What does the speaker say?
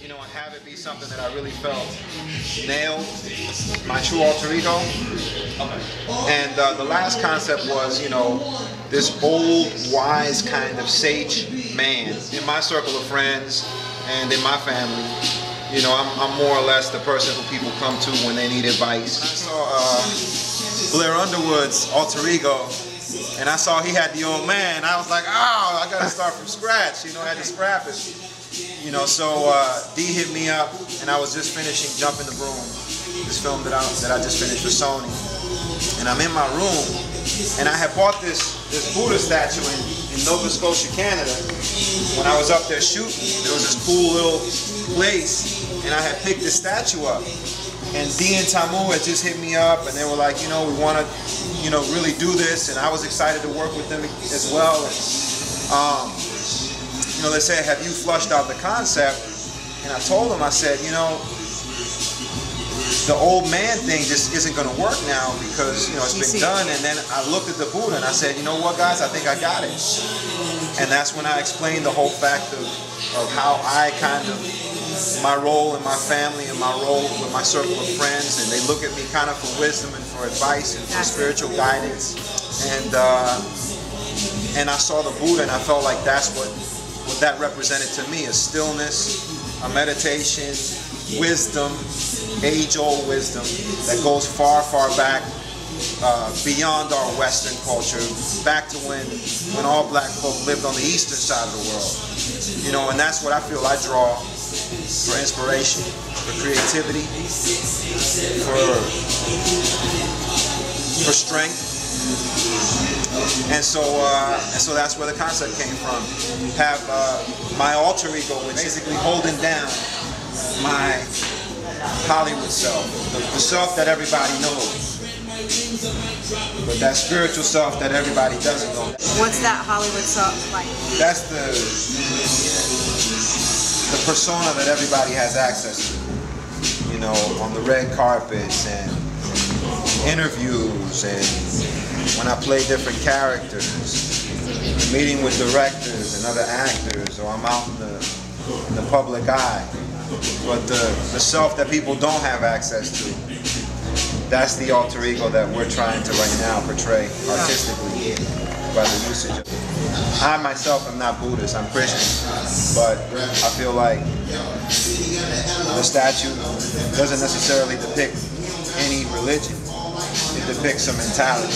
and have it be something that I really felt nailed my true alter ego. And the last concept was, this old, wise kind of sage man in my circle of friends and in my family. I'm more or less the person who people come to when they need advice. I saw Blair Underwood's alter ego, and I saw he had the old man. I was like, oh, I gotta start from scratch. I had to scrap it. So D hit me up, and I was just finishing Jump in the Broom, this film that I just finished with Sony. And I'm in my room, and I had bought this Buddha statue in Nova Scotia, Canada. When I was up there shooting, there was this cool little place, and I had picked this statue up. And D and Tamu had just hit me up, and they were like, we want to, really do this, and I was excited to work with them as well. And, they said, have you flushed out the concept? And I told them, I said, the old man thing just isn't going to work now because, it's been done. And then I looked at the Buddha and I said, you know what, guys, I think I got it. And that's when I explained the whole fact of how I kind of, my role in my family and my role with my circle of friends, and they look at me kind of for wisdom and for advice and for spiritual guidance. And I saw the Buddha, and I felt like that's what that represented to me, is stillness, a meditation, wisdom, age-old wisdom that goes far, far back beyond our Western culture, back to when all black folk lived on the eastern side of the world. And that's what I feel I draw for inspiration, for creativity, for strength. And so that's where the concept came from. Have my alter ego, which is basically holding down my Hollywood self, the self that everybody knows, but that spiritual self that everybody doesn't know. What's that Hollywood self like? That's the persona that everybody has access to, on the red carpets and interviews, and when I play different characters, meeting with directors and other actors, or I'm out in the public eye. But the self that people don't have access to, that's the alter ego that we're trying to right now portray artistically by the usage of it. I myself am not Buddhist, I'm Christian, but I feel like the statue doesn't necessarily depict any religion, it depicts a mentality.